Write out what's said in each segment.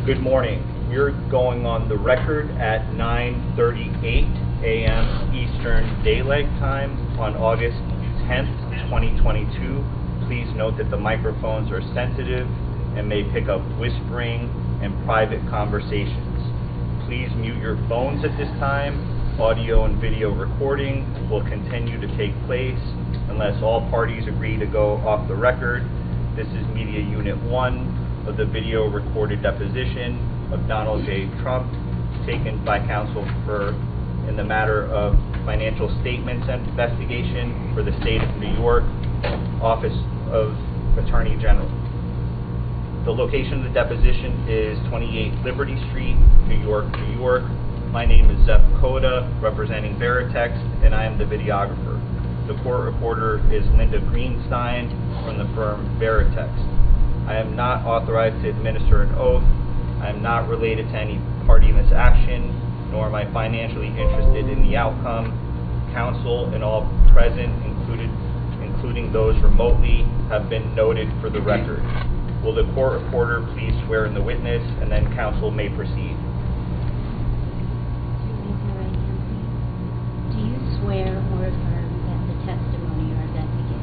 Good morning. We're going on the record at 9:38 a.m. Eastern Daylight Time on August 10th, 2022. Please note that the microphones are sensitive and may pick up whispering and private conversations. Please mute your phones at this time. Audio and video recording will continue to take place unless all parties agree to go off the record. This is Media Unit 1 of the video recorded deposition of Donald J. Trump, taken by counsel in the matter of financial statements investigation for the state of New York, Office of Attorney General. The location of the deposition is 28 Liberty Street, New York, New York. My name is Zeph Koda, representing Veritext, and I am the videographer. The court reporter is Linda Greenstein from the firm Veritext. I am not authorized to administer an oath. I am not related to any party in this action, nor am I financially interested in the outcome. Counsel and all present, including those remotely, have been noted for the record. Will the court reporter please swear in the witness, and then counsel may proceed. Do you swear or affirm that the testimony you're about to give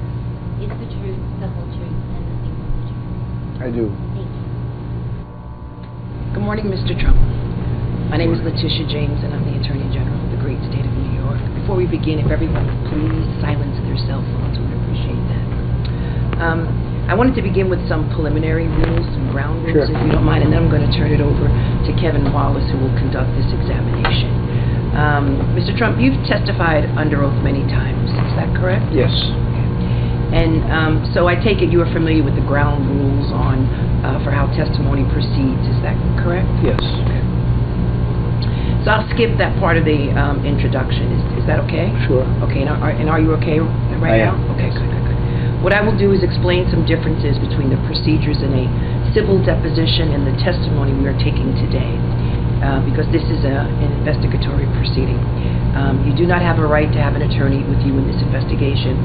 is the truth, the whole truth, and nothing but the truth? I do. Thank you. Good morning, Mr. Trump. My name is Letitia James, and I'm the Attorney General of the great state of New York. Before we begin, if everyone would please silence their cell phones, we'd appreciate that. I wanted to begin with some preliminary rules, some ground rules, if you don't mind, and then I'm going to turn it over to Kevin Wallace, who will conduct this examination. Mr. Trump, you've testified under oath many times. Is that correct? Yes. And so I take it you are familiar with the ground rules on for how testimony proceeds. Is that correct? Yes. Okay. So I'll skip that part of the introduction. Is that okay? Sure. Okay. And are you okay right now? Okay. Good. What I will do is explain some differences between the procedures in a civil deposition and the testimony we are taking today, because this is an investigatory proceeding. You do not have a right to have an attorney with you in this investigation,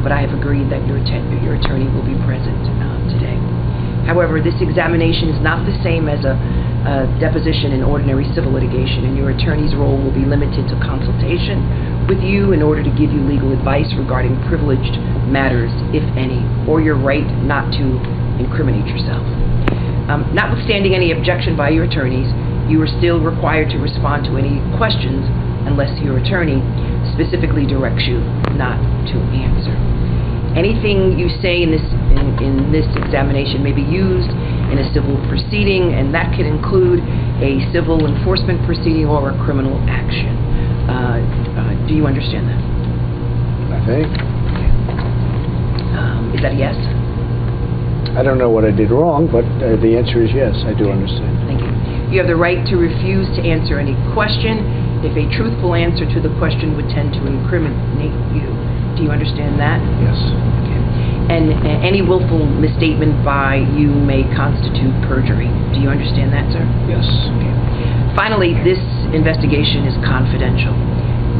but I have agreed that your attorney will be present today. However, this examination is not the same as a deposition in ordinary civil litigation, and your attorney's role will be limited to consultation with you in order to give you legal advice regarding privileged matters, if any, or your right not to incriminate yourself. Notwithstanding any objection by your attorneys, you are still required to respond to any questions unless your attorney specifically directs you not to answer. Anything you say in this examination may be used in a civil proceeding, and that can include a civil enforcement proceeding or a criminal action. Do you understand that? I think. Okay. Is that a yes? I don't know what I did wrong, but the answer is yes, I do understand. Thank you. You have the right to refuse to answer any question if a truthful answer to the question would tend to incriminate you. Do you understand that? Yes. Okay. And any willful misstatement by you may constitute perjury. Do you understand that, sir? Yes. Okay. Finally, this investigation is confidential.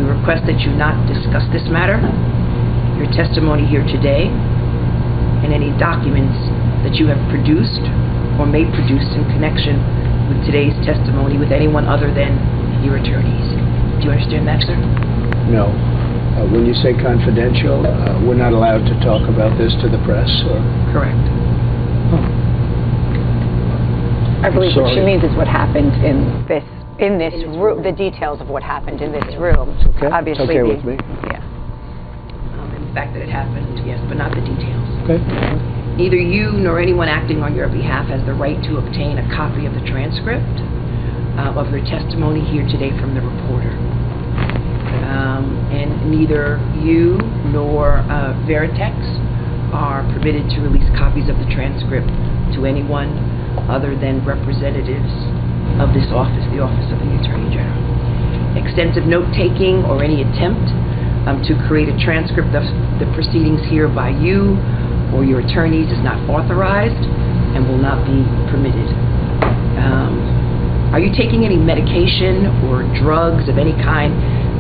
We request that you not discuss this matter, your testimony here today, and any documents that you have produced or may produce in connection with today's testimony with anyone other than your attorneys. Do you understand that, sir? No. When you say confidential, we're not allowed to talk about this to the press, or? Correct. I believe what she means is what happened in this room, the details of what happened in this room. Okay. Obviously, it's okay with me. Yeah. And the fact that it happened, yes, but not the details. Okay. Neither you nor anyone acting on your behalf has the right to obtain a copy of the transcript of your testimony here today from the reporter. And neither you nor Veritext are permitted to release copies of the transcript to anyone other than representatives of this office, the Office of the Attorney General. Extensive note-taking or any attempt to create a transcript of the proceedings here by you or your attorneys is not authorized and will not be permitted. Are you taking any medication or drugs of any kind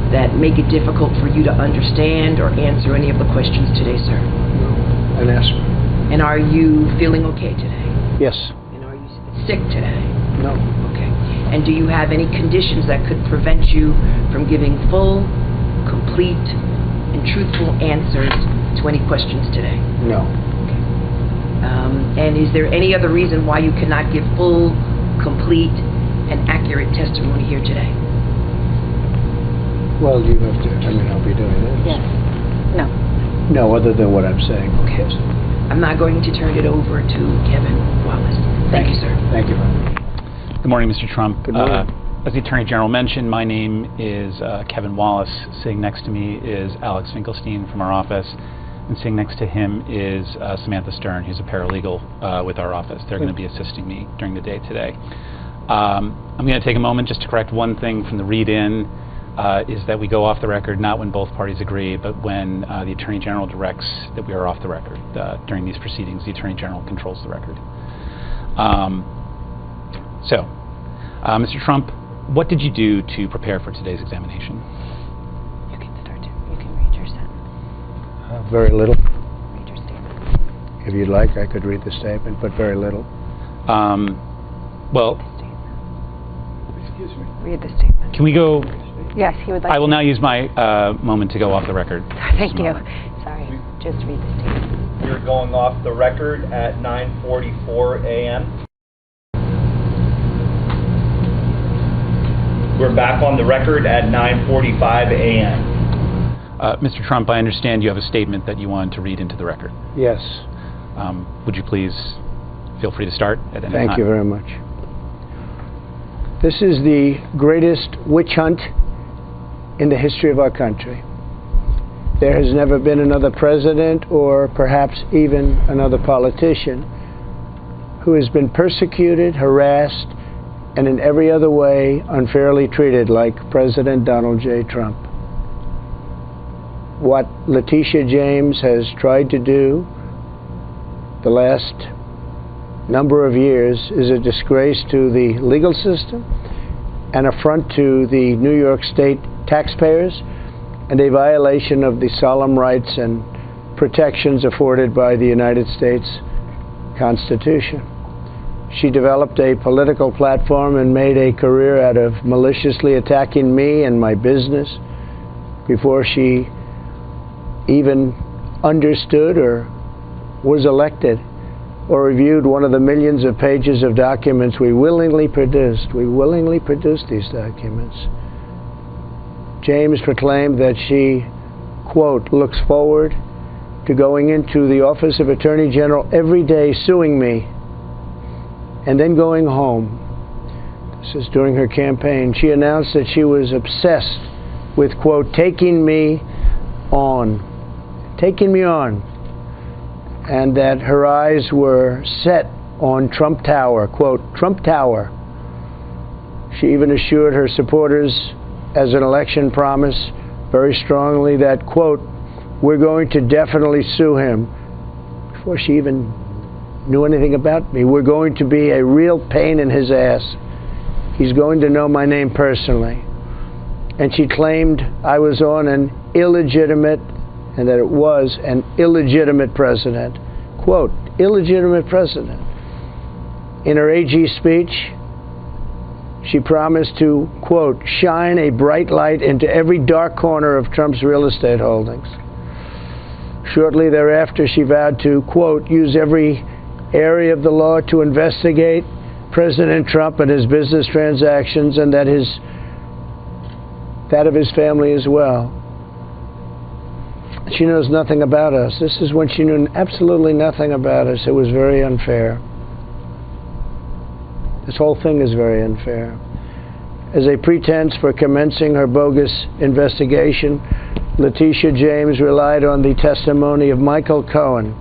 that make it difficult for you to understand or answer any of the questions today, sir? No. An aspirin. And are you feeling okay today? Yes. And are you sick today? No. Okay. And do you have any conditions that could prevent you from giving full, complete, and truthful answers to any questions today? No. Okay. And is there any other reason why you cannot give full, complete, and accurate testimony here today? Well, you have to, I'll be doing this. Yes. No. No, other than what I'm saying. Okay. I'm now going to turn it over to Kevin Wallace. Thank you, sir. Thank you very much. Good morning, Mr. Trump. Good morning. As the Attorney General mentioned, my name is Kevin Wallace. Sitting next to me is Alex Finkelstein from our office, and sitting next to him is Samantha Stern, who's a paralegal with our office. They're going to be assisting me during the day today. I'm going to take a moment just to correct one thing from the read-in, is that we go off the record not when both parties agree, but when the Attorney General directs that we are off the record. During these proceedings, the Attorney General controls the record. Mr. Trump, what did you do to prepare for today's examination? You can start. You can read your sentence. Very little. Read your statement. If you'd like, I could read the statement, but very little. Well, Read the statement. can we go? Yes, he would like I will to. now use my moment to go off the record. Thank you. Sorry. Just read the statement. We're going off the record at 9:44 a.m. We're back on the record at 9:45 a.m. Mr. Trump, I understand you have a statement that you wanted to read into the record. Yes. Would you please feel free to start at any time? Thank you very much. This is the greatest witch hunt in the history of our country. There has never been another president, or perhaps even another politician, who has been persecuted, harassed, and in every other way unfairly treated like President Donald J. Trump. What Letitia James has tried to do the last number of years is a disgrace to the legal system, an affront to the New York State taxpayers, and a violation of the solemn rights and protections afforded by the United States Constitution. She developed a political platform and made a career out of maliciously attacking me and my business before she even understood or was elected or reviewed one of the millions of pages of documents we willingly produced. We willingly produced these documents. James proclaimed that she, quote, looks forward to going into the office of Attorney General every day suing me and then going home. This is during her campaign. She announced that she was obsessed with, quote, taking me on, and that her eyes were set on Trump Tower, quote, Trump Tower. She even assured her supporters as an election promise very strongly that, quote, we're going to definitely sue him. Before she even knew anything about me, we're going to be a real pain in his ass. He's going to know my name personally. And she claimed I was on an illegitimate, and that it was an illegitimate president. Quote, illegitimate president. In her AG speech, she promised to, quote, shine a bright light into every dark corner of Trump's real estate holdings. Shortly thereafter, she vowed to, quote, use every area of the law to investigate President Trump and his business transactions, and that of his family as well. She knows nothing about us. This is when she knew absolutely nothing about us. It was very unfair. This whole thing is very unfair. As a pretense for commencing her bogus investigation, Letitia James relied on the testimony of Michael Cohen,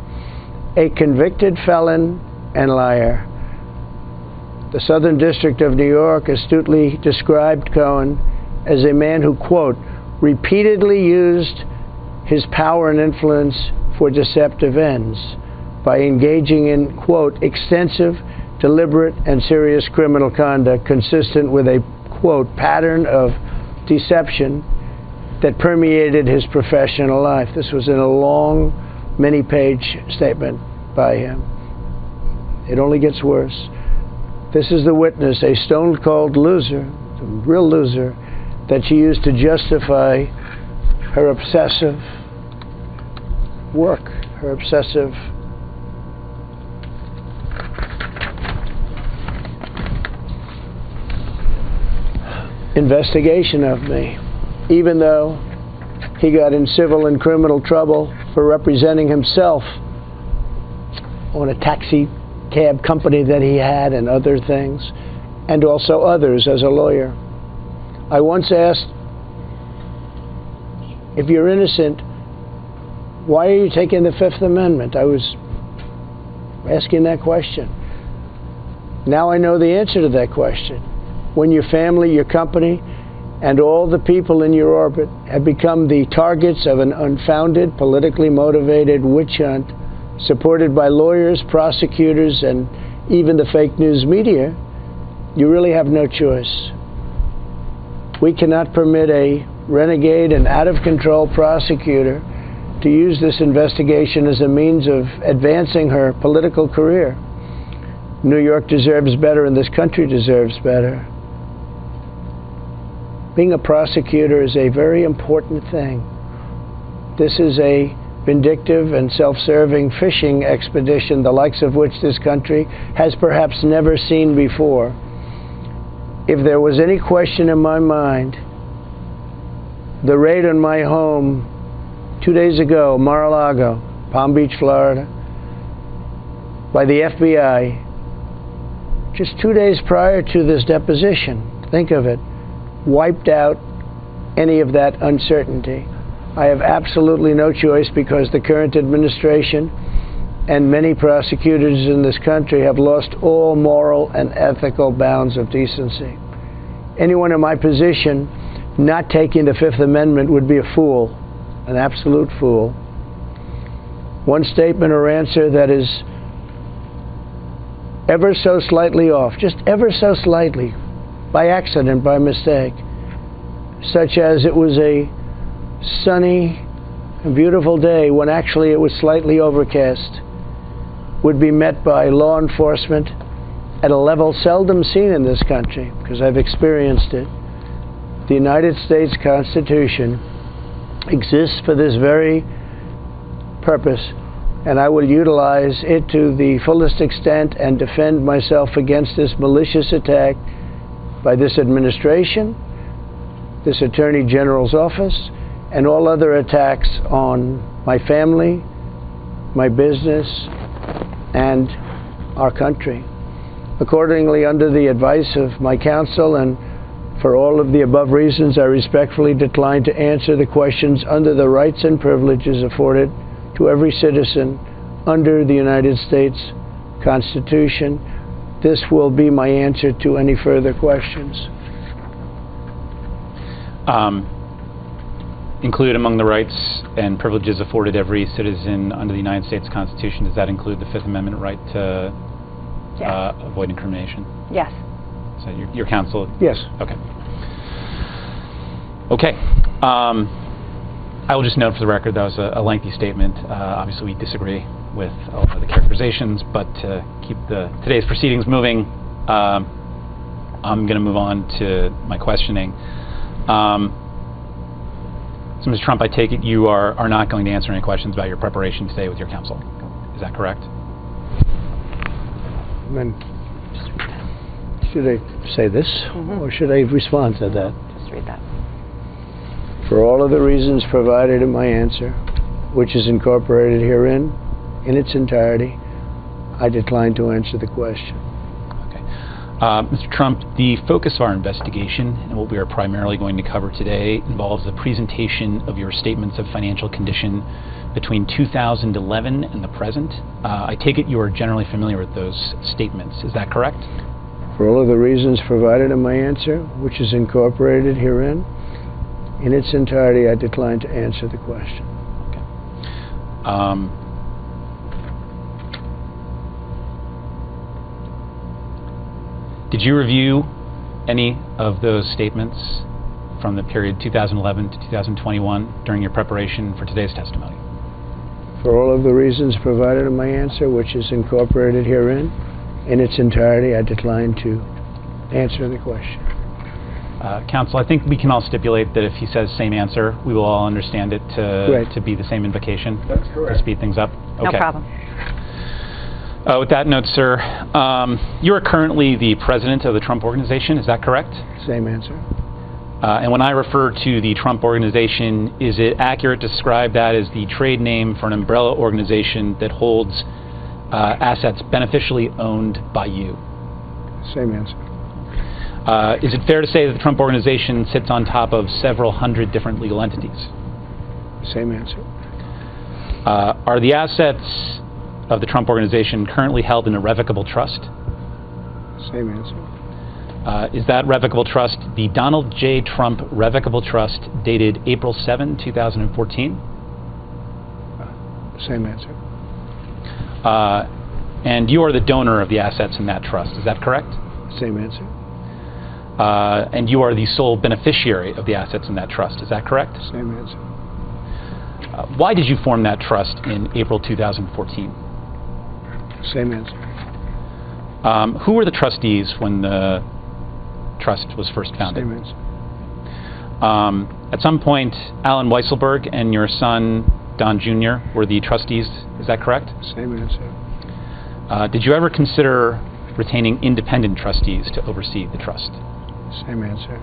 a convicted felon and liar. The Southern District of New York astutely described Cohen as a man who, quote, repeatedly used his power and influence for deceptive ends by engaging in, quote, extensive, deliberate, and serious criminal conduct consistent with a, quote, pattern of deception that permeated his professional life. This was in a long, many-page statement by him. It only gets worse. This is the witness, a stone-cold loser, a real loser, that she used to justify her obsessive work, her obsessive investigation of me, even though he got in civil and criminal trouble for representing himself on a taxi cab company that he had and other things, and also others as a lawyer. I once asked, if you're innocent, why are you taking the Fifth Amendment? I was asking that question. Now I know the answer to that question. When your family, your company, and all the people in your orbit have become the targets of an unfounded, politically motivated witch hunt supported by lawyers, prosecutors, and even the fake news media, you really have no choice. We cannot permit a renegade and out-of-control prosecutor to use this investigation as a means of advancing her political career. New York deserves better, and this country deserves better. Being a prosecutor is a very important thing. This is a vindictive and self-serving fishing expedition, the likes of which this country has perhaps never seen before. If there was any question in my mind, the raid on my home 2 days ago, Mar-a-Lago, Palm Beach, Florida, by the FBI, just 2 days prior to this deposition, think of it, wiped out any of that uncertainty. I have absolutely no choice because the current administration and many prosecutors in this country have lost all moral and ethical bounds of decency. Anyone in my position not taking the Fifth Amendment would be a fool, an absolute fool. One statement or answer that is ever so slightly off, just ever so slightly, by accident, by mistake, such as it was a sunny and beautiful day when actually it was slightly overcast, would be met by law enforcement at a level seldom seen in this country, because I've experienced it. The United States Constitution exists for this very purpose, and I will utilize it to the fullest extent and defend myself against this malicious attack by this administration, this Attorney General's office, and all other attacks on my family, my business, and our country. Accordingly, under the advice of my counsel and for all of the above reasons, I respectfully decline to answer the questions under the rights and privileges afforded to every citizen under the United States Constitution. This will be my answer to any further questions. Include among the rights and privileges afforded every citizen under the United States Constitution, does that include the Fifth Amendment right to avoid incrimination? Yes. So your counsel? Yes. Okay. Okay. I will just note for the record that was a lengthy statement. Obviously, we disagree with a lot of the characterizations, but to keep today's proceedings moving, I'm going to move on to my questioning. So, Mr. Trump, I take it you are not going to answer any questions about your preparation today with your counsel. Is that correct? Then, should I say this, or should I respond to that? Just read that. For all of the reasons provided in my answer, which is incorporated herein in its entirety, I decline to answer the question. Okay. Mr. Trump, the focus of our investigation and what we are primarily going to cover today involves the presentation of your statements of financial condition between 2011 and the present. I take it you are generally familiar with those statements. Is that correct? For all of the reasons provided in my answer, which is incorporated herein, in its entirety, I decline to answer the question. Okay. Did you review any of those statements from the period 2011 to 2021 during your preparation for today's testimony? For all of the reasons provided in my answer, which is incorporated herein, in its entirety, I decline to answer the question. Counsel, I think we can all stipulate that if he says same answer, we will all understand it Right. to be the same invocation. That's correct. To speed things up. No Okay. problem. With that note, sir, you are currently the president of the Trump Organization. Is that correct? Same answer. And when I refer to the Trump Organization, is it accurate to describe that as the trade name for an umbrella organization that holds assets beneficially owned by you? Same answer. Is it fair to say that the Trump Organization sits on top of several hundred different legal entities? Same answer. Are the assets of the Trump Organization currently held in a revocable trust? Same answer. Is that revocable trust the Donald J. Trump Revocable Trust dated April 7, 2014? Same answer. And you are the donor of the assets in that trust. Is that correct? Same answer. And you are the sole beneficiary of the assets in that trust. Is that correct? Same answer. Why did you form that trust in April 2014? Same answer. Who were the trustees when the trust was first founded? Same answer. At some point, Alan Weisselberg and your son, Don Jr., were the trustees. Is that correct? Same answer. Did you ever consider retaining independent trustees to oversee the trust? Same answer.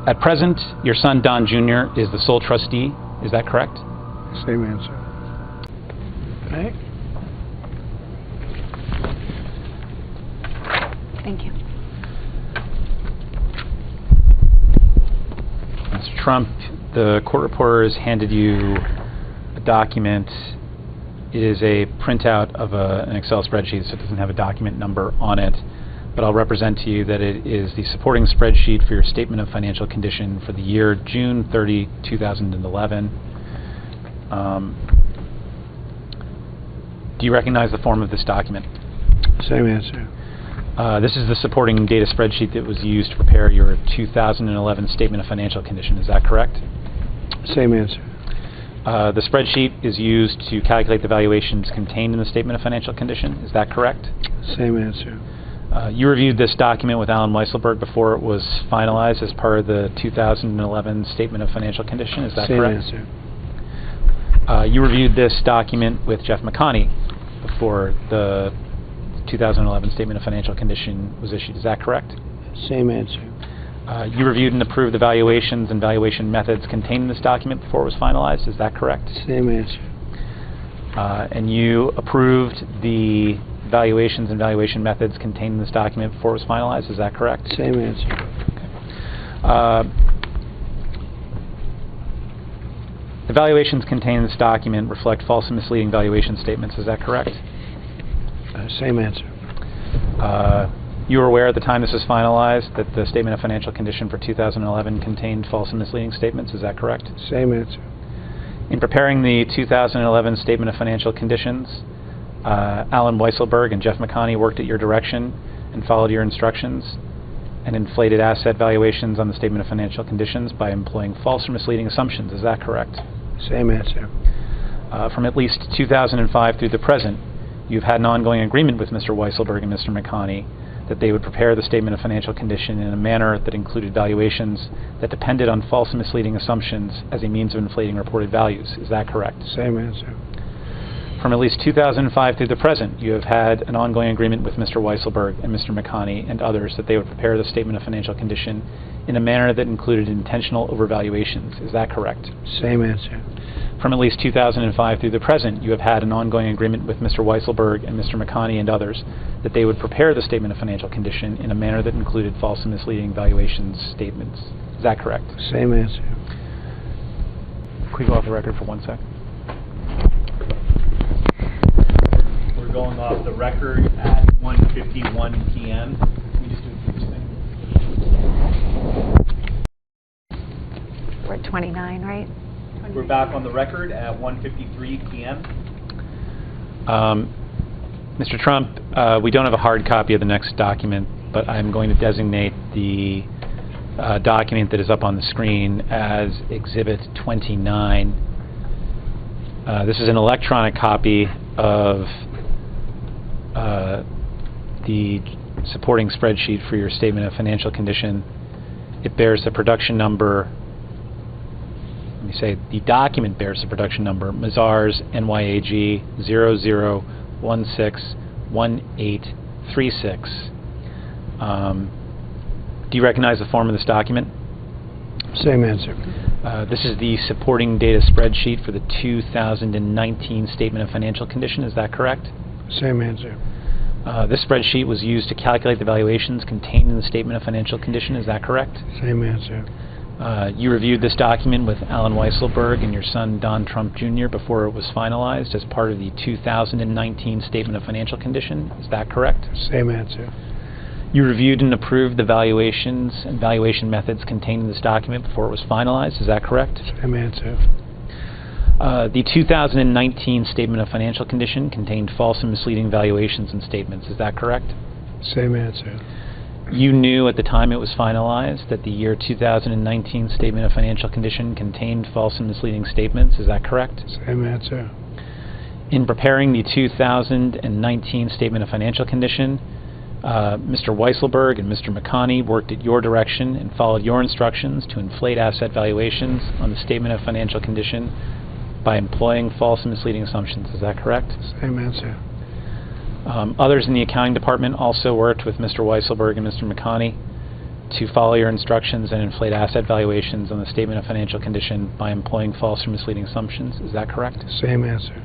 At present, your son, Don Jr., is the sole trustee. Is that correct? Same answer. Right? Thank you. Mr. Trump, the court reporter has handed you a document. It is a printout of an Excel spreadsheet, so it doesn't have a document number on it. But I'll represent to you that it is the supporting spreadsheet for your statement of financial condition for the year June 30, 2011. Do you recognize the form of this document? Same answer. This is the supporting data spreadsheet that was used to prepare your 2011 statement of financial condition. Is that correct? Same answer. The spreadsheet is used to calculate the valuations contained in the statement of financial condition. Is that correct? Same answer. You reviewed this document with Alan Weisselberg before it was finalized as part of the 2011 statement of financial condition. Is that correct? Same answer. You reviewed this document with Jeff McConney before the 2011 statement of financial condition was issued. Is that correct? Same answer. You reviewed and approved the valuations and valuation methods contained in this document before it was finalized. Is that correct? Same answer. And you approved the valuations and valuation methods contained in this document before it was finalized. Is that correct? Same answer. The valuations contained in this document reflect false and misleading valuation statements. Is that correct? Same answer. You were aware at the time this was finalized that the statement of financial condition for 2011 contained false and misleading statements. Is that correct? Same answer. In preparing the 2011 statement of financial conditions, Alan Weisselberg and Jeff McConney worked at your direction and followed your instructions and inflated asset valuations on the statement of financial conditions by employing false or misleading assumptions. Is that correct? Same answer. From at least 2005 through the present, you've had an ongoing agreement with Mr. Weisselberg and Mr. McConney that they would prepare the statement of financial condition in a manner that included valuations that depended on false and misleading assumptions as a means of inflating reported values. Is that correct? Same answer. From at least 2005 through the present, you have had an ongoing agreement with Mr. Weisselberg and Mr. McConney and others that they would prepare the statement of financial condition in a manner that included intentional overvaluations. Is that correct? Same answer. From at least 2005 through the present, you have had an ongoing agreement with Mr. Weisselberg and Mr. McConney and others that they would prepare the statement of financial condition in a manner that included false and misleading valuations statements. Is that correct? Same answer. Could we go off the record for 1 sec? We're going off the record at 1:51 p.m. Can we just do a brief thing? We're at 29, right? We're back on the record at 1:53 p.m. Mr. Trump, we don't have a hard copy of the next document, but I'm going to designate the document that is up on the screen as Exhibit 29. This is an electronic copy of the supporting spreadsheet for your statement of financial condition. It bears the production number. Let me say the document bears the production number Mazars NYAG 00161836. Do you recognize the form of this document? Same answer. This is the supporting data spreadsheet for the 2019 Statement of Financial Condition. Is that correct? Same answer. This spreadsheet was used to calculate the valuations contained in the Statement of Financial Condition. Is that correct? Same answer. You reviewed this document with Alan Weisselberg and your son Don Trump Jr. before it was finalized as part of the 2019 Statement of Financial Condition. Is that correct? Same answer. You reviewed and approved the valuations and valuation methods contained in this document before it was finalized. Is that correct? Same answer. The 2019 Statement of Financial Condition contained false and misleading valuations and statements. Is that correct? Same answer. You knew at the time it was finalized that the year 2019 Statement of Financial Condition contained false and misleading statements. Is that correct? Same answer. In preparing the 2019 Statement of Financial Condition, Mr. Weisselberg and Mr. McConney worked at your direction and followed your instructions to inflate asset valuations on the Statement of Financial Condition by employing false and misleading assumptions. Is that correct? Same answer. Others in the accounting department also worked with Mr. Weisselberg and Mr. McConney to follow your instructions and inflate asset valuations on the Statement of Financial Condition by employing false or misleading assumptions. Is that correct? Same answer.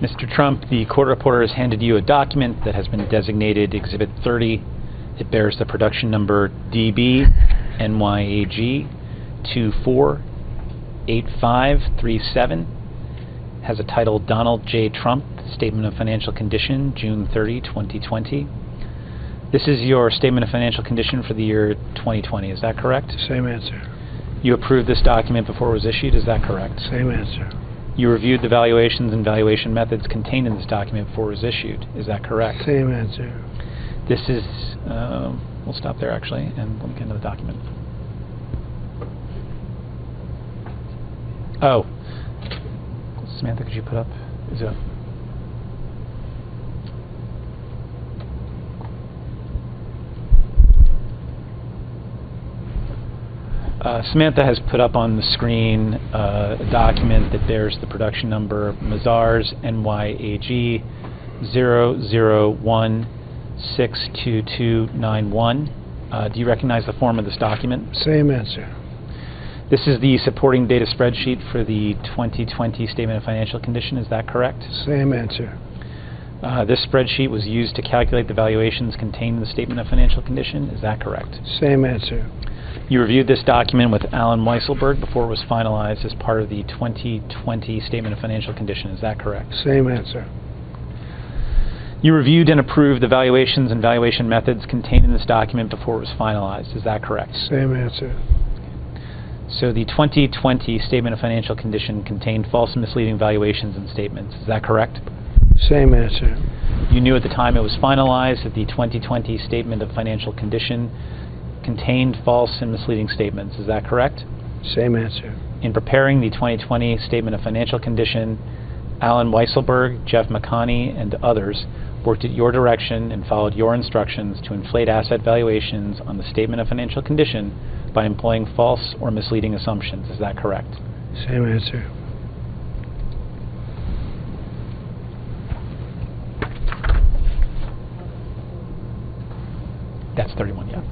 Mr. Trump, the court reporter has handed you a document that has been designated Exhibit 30. It bears the production number DB NYAG 248537. Has a title Donald J. Trump, Statement of Financial Condition, June 30, 2020. This is your Statement of Financial Condition for the year 2020. Is that correct? Same answer. You approved this document before it was issued. Is that correct? Same answer. You reviewed the valuations and valuation methods contained in this document before it was issued. Is that correct? Same answer. This is, we'll stop there actually, and let me get into the document. Oh, Samantha, could you put up, is it? Samantha has put up on the screen a document that bears the production number Mazars NYAG 00162291. Do you recognize the form of this document? Same answer. This is the supporting data spreadsheet for the 2020 Statement of Financial Condition. Is that correct? Same answer. This spreadsheet was used to calculate the valuations contained in the Statement of Financial Condition. Is that correct? Same answer. You reviewed this document with Alan Weisselberg before it was finalized as part of the 2020 Statement of Financial Condition. Is that correct? Same answer. You reviewed and approved the valuations and valuation methods contained in this document before it was finalized. Is that correct? Same answer. So the 2020 Statement of Financial Condition contained false and misleading valuations and statements. Is that correct? Same answer. You knew at the time it was finalized that the 2020 Statement of Financial Condition contained false and misleading statements. Is that correct? Same answer. In preparing the 2020 Statement of Financial Condition, Alan Weisselberg, Jeff McConney, and others worked at your direction and followed your instructions to inflate asset valuations on the Statement of Financial Condition by employing false or misleading assumptions. Is that correct? Same answer. That's 31, yeah.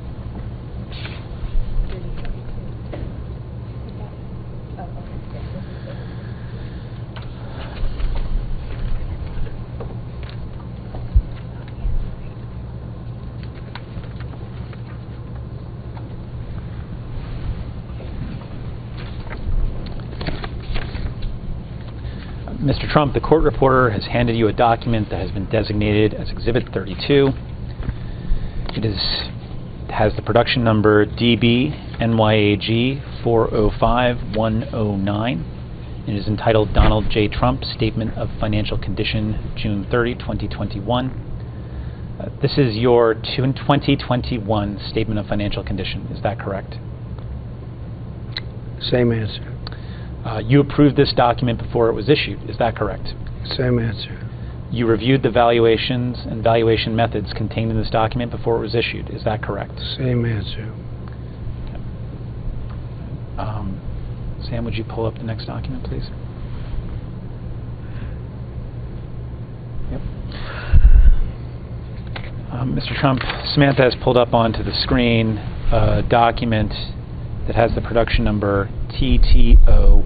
Mr. Trump, the court reporter has handed you a document that has been designated as Exhibit 32. It has the production number DB NYAG 405109. It is entitled Donald J. Trump, Statement of Financial Condition, June 30, 2021. This is your 2021 Statement of Financial Condition. Is that correct? Same answer. You approved this document before it was issued. Is that correct? Same answer. You reviewed the valuations and valuation methods contained in this document before it was issued. Is that correct? Same answer. Sam, would you pull up the next document, please? Yep. Mr. Trump, Samantha has pulled up onto the screen a document that has the production number TTO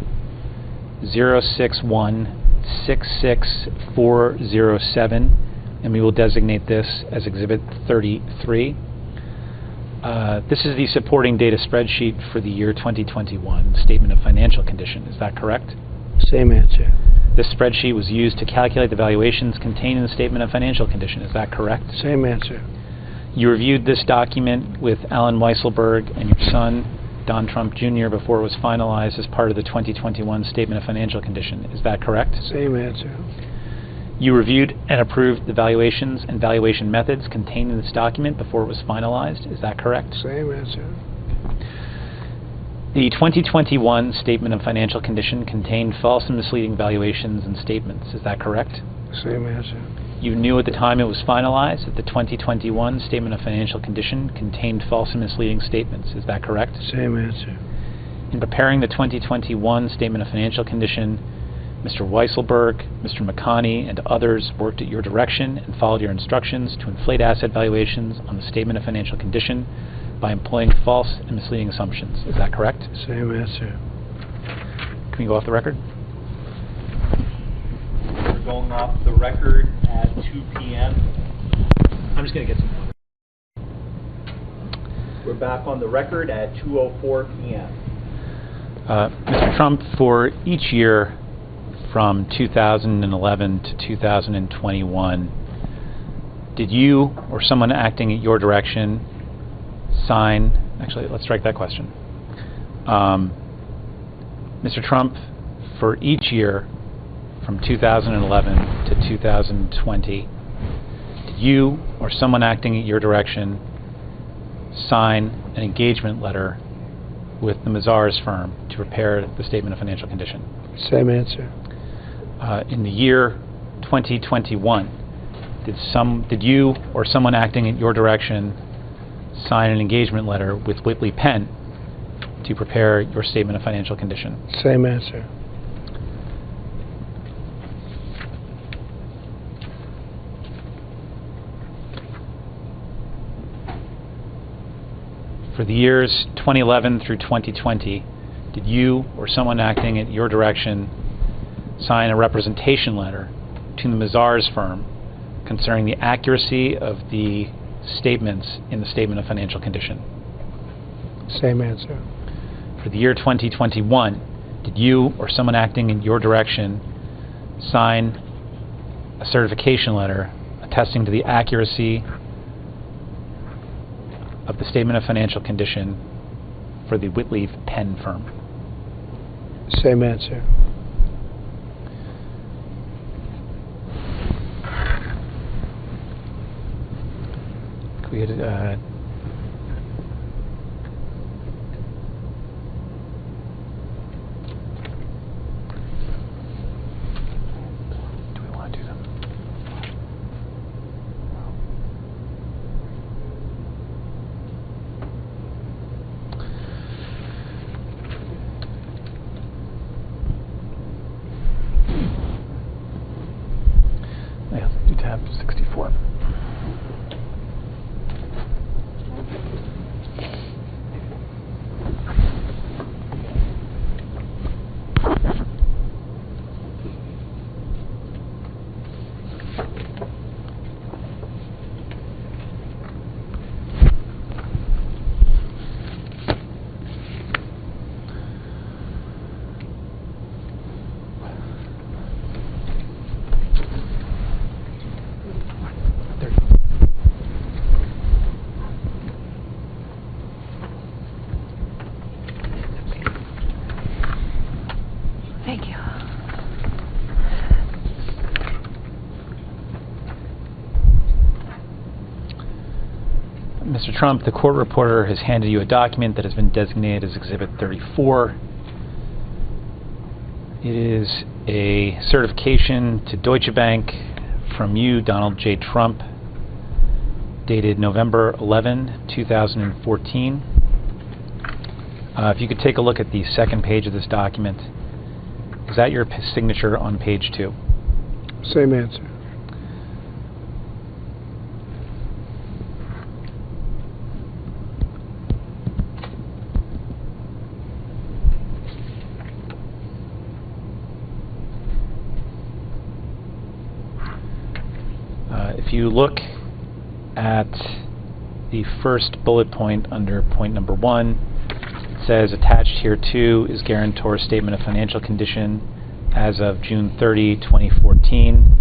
061-66407, and we will designate this as Exhibit 33. This is the supporting data spreadsheet for the year 2021 Statement of Financial Condition. Is that correct? Same answer. This spreadsheet was used to calculate the valuations contained in the Statement of Financial Condition. Is that correct? Same answer. You reviewed this document with Alan Weisselberg and your son, Don Trump Jr., before it was finalized as part of the 2021 Statement of Financial Condition. Is that correct? Same answer. You reviewed and approved the valuations and valuation methods contained in this document before it was finalized. Is that correct? Same answer. The 2021 Statement of Financial Condition contained false and misleading valuations and statements. Is that correct? Same answer. You knew at the time it was finalized that the 2021 Statement of Financial Condition contained false and misleading statements. Is that correct? Same answer. In preparing the 2021 Statement of Financial Condition, Mr. Weisselberg, Mr. McConney, and others worked at your direction and followed your instructions to inflate asset valuations on the Statement of Financial Condition by employing false and misleading assumptions. Is that correct? Same answer. Can we go off the record? We're going off the record at 2 p.m. I'm just going to get some water. We're back on the record at 2:04 p.m. Mr. Trump, for each year from 2011 to 2021, did you or someone acting at your direction sign, actually, let's strike that question. Mr. Trump, for each year from 2011 to 2020, did you or someone acting at your direction sign an engagement letter with the Mazars firm to prepare the Statement of Financial Condition? Same answer. In the year 2021, did you or someone acting at your direction sign an engagement letter with Whitley Penn to prepare your Statement of Financial Condition? Same answer. For the years 2011 through 2020, did you or someone acting at your direction sign a representation letter to the Mazars firm concerning the accuracy of the statements in the Statement of Financial Condition? Same answer. For the year 2021, did you or someone acting in your direction sign a certification letter attesting to the accuracy of the Statement of Financial Condition for the Whitley Penn firm? Same answer. We had, do we want to do them? Yeah, do tab 64. Mr. Trump, the court reporter has handed you a document that has been designated as Exhibit 34. It is a certification to Deutsche Bank from you, Donald J. Trump, dated November 11, 2014. If you could take a look at the second page of this document. Is that your signature on page 2? Same answer. If you look at the first bullet point under point number 1, it says attached here too is guarantor's statement of financial condition as of June 30, 2014.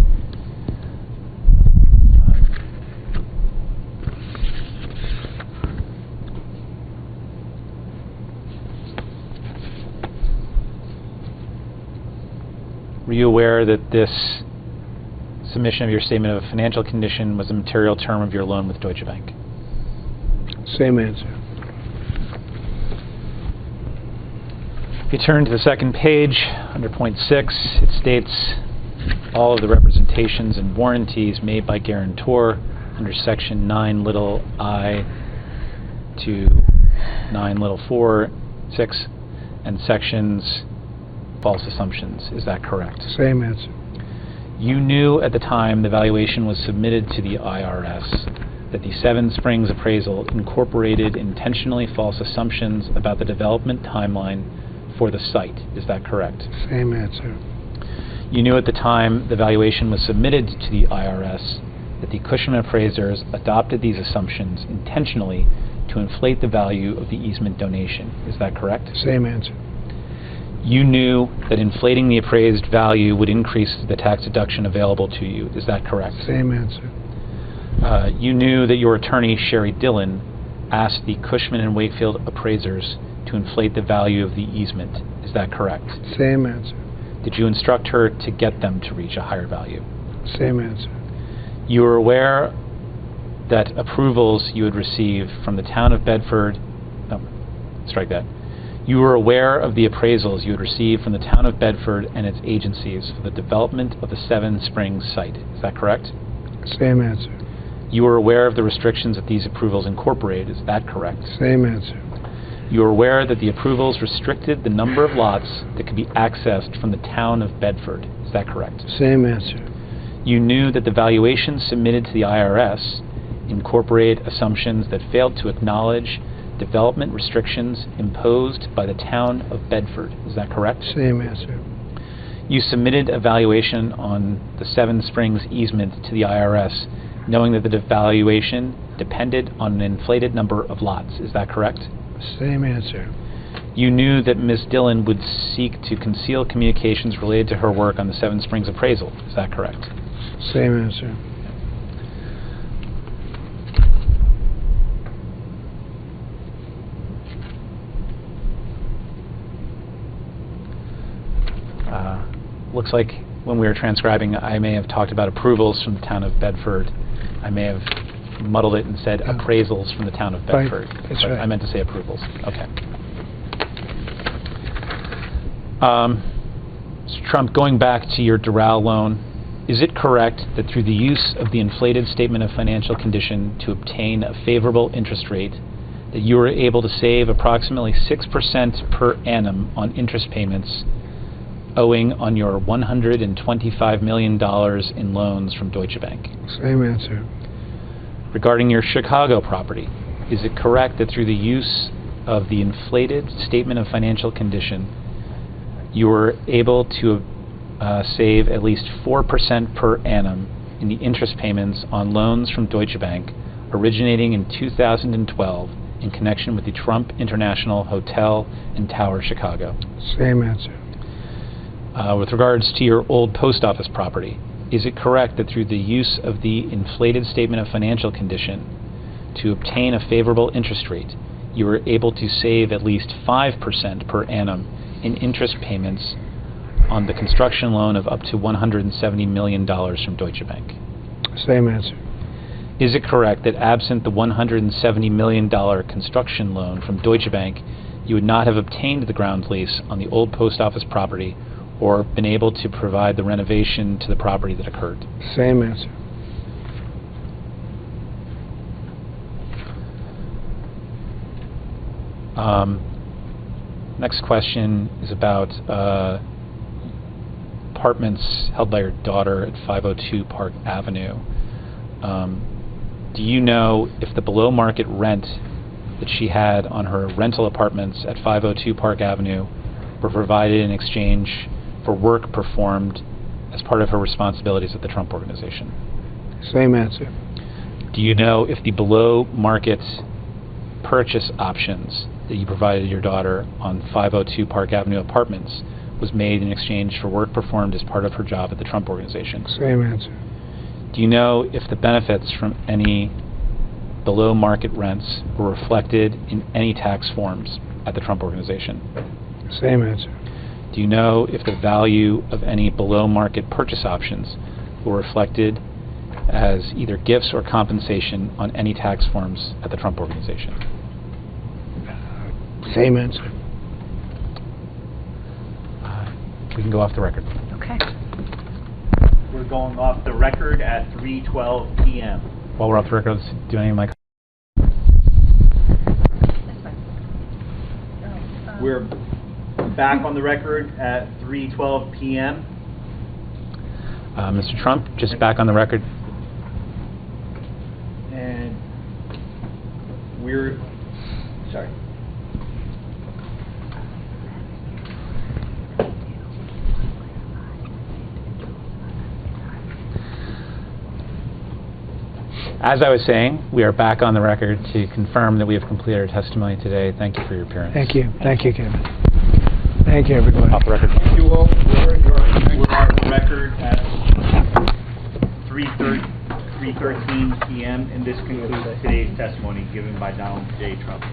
Were you aware that this submission of your statement of financial condition was a material term of your loan with Deutsche Bank? Same answer. If you turn to the second page, under point 6, it states all of the representations and warranties made by guarantor under section 9 little I to 9 little 4, 6, and sections false assumptions. Is that correct? Same answer. You knew at the time the valuation was submitted to the IRS that the Seven Springs appraisal incorporated intentionally false assumptions about the development timeline for the site. Is that correct? Same answer. You knew at the time the valuation was submitted to the IRS that the Cushman appraisers adopted these assumptions intentionally to inflate the value of the easement donation. Is that correct? Same answer. You knew that inflating the appraised value would increase the tax deduction available to you. Is that correct? Same answer. You knew that your attorney, Sherry Dillon, asked the Cushman and Wakefield appraisers to inflate the value of the easement. Is that correct? Same answer. Did you instruct her to get them to reach a higher value? Same answer. You were aware that approvals you had received from the town of Bedford... No, strike that. You were aware of the appraisals you had received from the town of Bedford and its agencies for the development of the Seven Springs site. Is that correct? Same answer. You were aware of the restrictions that these approvals incorporated. Is that correct? Same answer. You were aware that the approvals restricted the number of lots that could be accessed from the town of Bedford. Is that correct? Same answer. You knew that the valuations submitted to the IRS incorporate assumptions that failed to acknowledge development restrictions imposed by the town of Bedford. Is that correct? Same answer. You submitted a valuation on the Seven Springs easement to the IRS, knowing that the valuation depended on an inflated number of lots. Is that correct? Same answer. You knew that Ms. Dillon would seek to conceal communications related to her work on the Seven Springs appraisal. Is that correct? Same answer. Looks like when we were transcribing, I may have talked about approvals from the town of Bedford. I may have muddled it and said appraisals from the town of Bedford. Right. That's right. I meant to say approvals. Okay. Mr. Trump, going back to your Doral loan, is it correct that through the use of the inflated statement of financial condition to obtain a favorable interest rate, that you were able to save approximately 6% per annum on interest payments owing on your $125 million in loans from Deutsche Bank? Same answer. Regarding your Chicago property, is it correct that through the use of the inflated statement of financial condition, you were able to save at least 4% per annum in the interest payments on loans from Deutsche Bank originating in 2012 in connection with the Trump International Hotel and Tower Chicago? Same answer. With regards to your old post office property, is it correct that through the use of the inflated statement of financial condition to obtain a favorable interest rate, you were able to save at least 5% per annum in interest payments on the construction loan of up to $170 million from Deutsche Bank? Same answer. Is it correct that absent the $170 million construction loan from Deutsche Bank, you would not have obtained the ground lease on the old post office property or been able to provide the renovation to the property that occurred? Same answer. Next question is about apartments held by your daughter at 502 Park Avenue. Do you know if the below market rent that she had on her rental apartments at 502 Park Avenue were provided in exchange for work performed as part of her responsibilities at the Trump Organization? Same answer. Do you know if the below market purchase options that you provided your daughter on 502 Park Avenue apartments was made in exchange for work performed as part of her job at the Trump Organization? Same answer. Do you know if the benefits from any below market rents were reflected in any tax forms at the Trump Organization? Same answer. Do you know if the value of any below market purchase options were reflected as either gifts or compensation on any tax forms at the Trump Organization? Same answer. We can go off the record. Okay. We're going off the record at 3:12 p.m. While we're off the record, let's do any of my... We're back on the record at 3:12 p.m. Mr. Trump, just back on the record. And we're, sorry. As I was saying, we are back on the record to confirm that we have completed our testimony today. Thank you for your appearance. Thank you. Thank you, Kevin. Thank you, everybody. Off the record. Thank you all. We're on the record at 3:13 p.m. and this concludes today's testimony given by Donald J. Trump.